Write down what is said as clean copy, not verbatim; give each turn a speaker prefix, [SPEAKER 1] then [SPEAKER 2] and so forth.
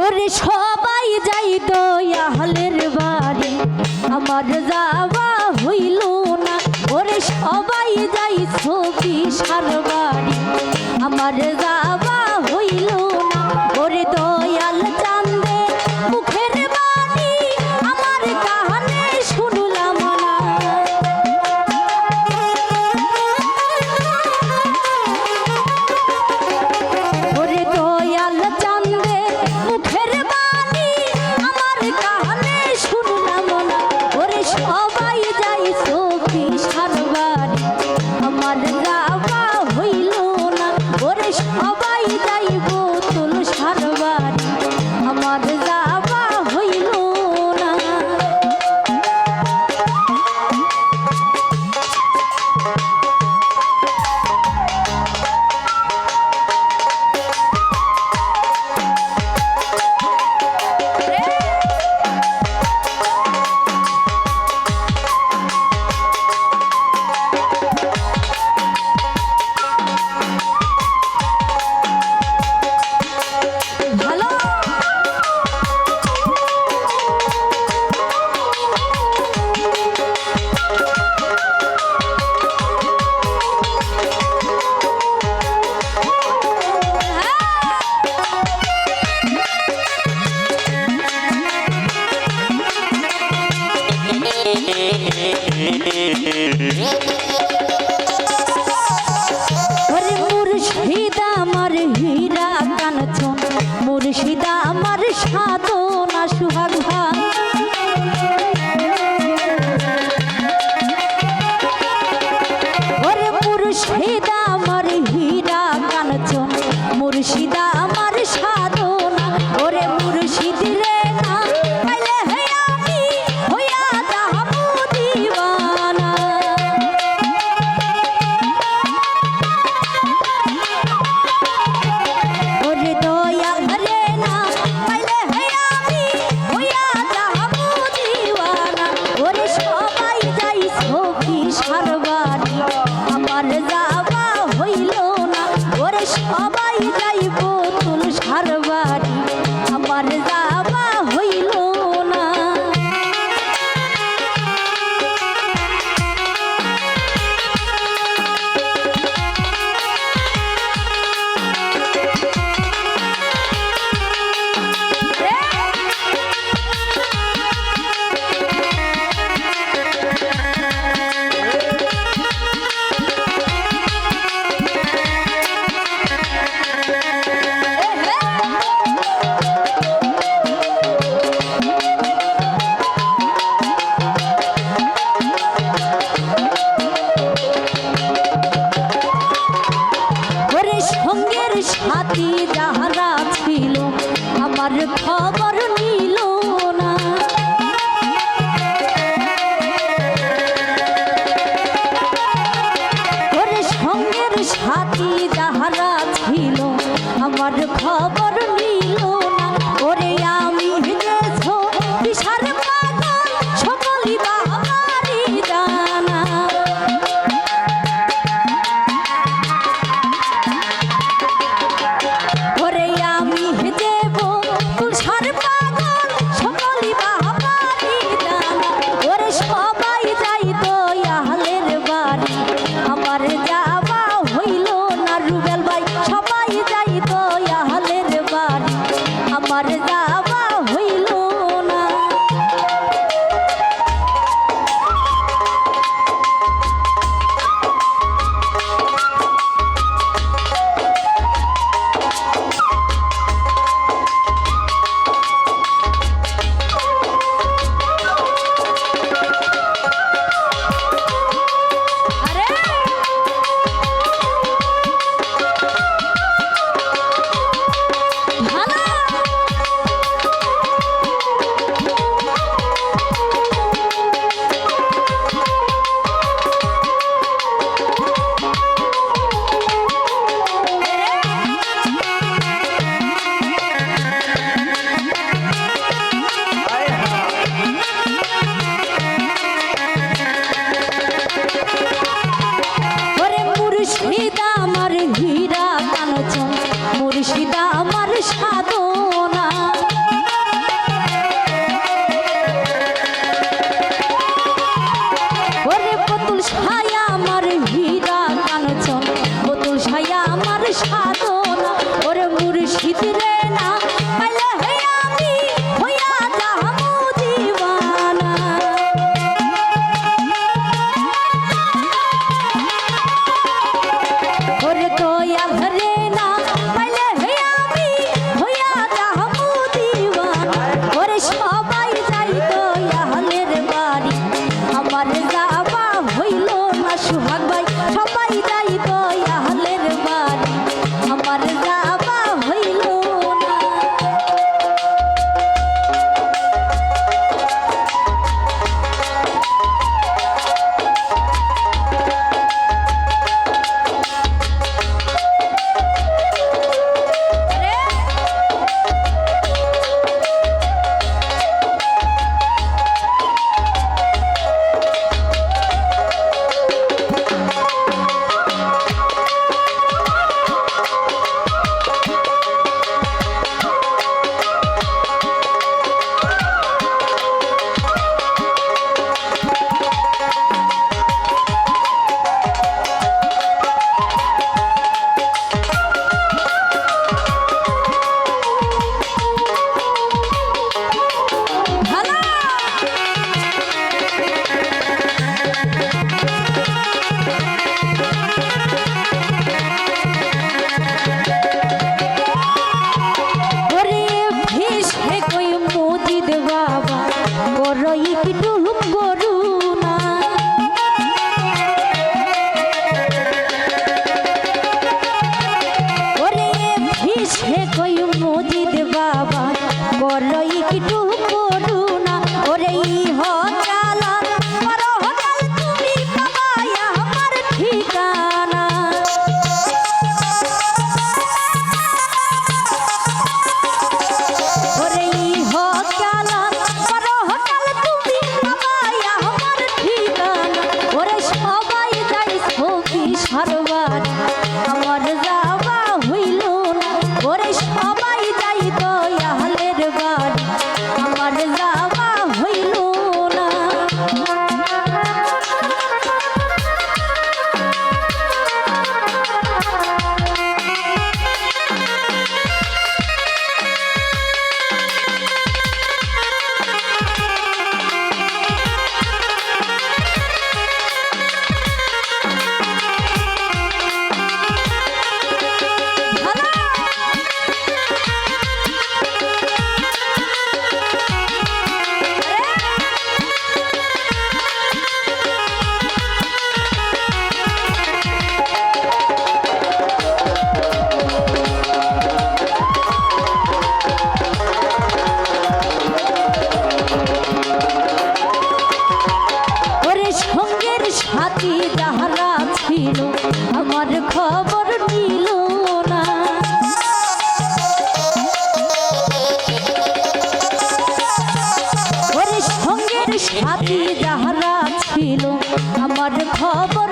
[SPEAKER 1] ওরে সবাই যাই দয়ালের বাড়ি আমার যাওয়া হইল না। ওরে সবাই যাই ছবি সার বাড়ি আমার যাওয়া হইল না। ওরে দয়াল চান্দে মুখের বাণী আমার কানে শুনলাম না। ওরে দয়াল চান্দে মুখের বাণী আমার কানে শুনলাম না। ওরে সবাই যাই ছবি সার বাড়ি আমার যাওয়া হইল না। ওরে সবাই যাই বোতল সার বাড়ি আমার যাওয়া হইল না। ভালো ওরে মুর্শিদ আমার হীরা কাঞ্চন মুর্শিদ আমার সাধনা সুহাগ ভাগ। ওরে মুর্শিদ আমার হীরা কাঞ্চন মুর্শিদ আমার সাধনা। ওরে মুর্শিদ রে না পাইলে হে আমি হইয়া যাবো দিওয়ানা। ওরে দয়াল রে না পাইলে হে আমি হইয়া যাবো দিওয়ানা। ওরে সবাই যাই ছবি সার বাড়ি আমার যাওয়া হইল না। ওরে সবাই যাই বোতল সার বাড়ি আমার যাওয়া হইল না। ওরে সঙ্গের সাথী যাহারা ছিল আমার খবর নিল না। ওরে সঙ্গের সাথী যাহারা ছিল আমার খবর নিল না। ওরে আমি গেছো বিশার পাগল সকলি বাবারি জানা। ওরে আমি দেব তুষার একটু করুণা। ওরে ভিসে কই মজিদ বাবা বড় একটু করুণা। ওরে ইহ চালান পরহকাল তুমি পাবাই আমার ঠিকানা। ওরে ইহ চালান পরহকাল তুমি পাবাই আমার ঠিকানা। ওরে সবাই যাই সখী সরবার আমার যাওয়া হইল না। ওরে সবাই যাই দয়ালের বাড়ি আমার যাওয়া হইল না। সঙ্গের সাথী যাহারা ছিল আমার খবর নিল না। ওরে সঙ্গের সাথী যাহারা ছিল আমার খবর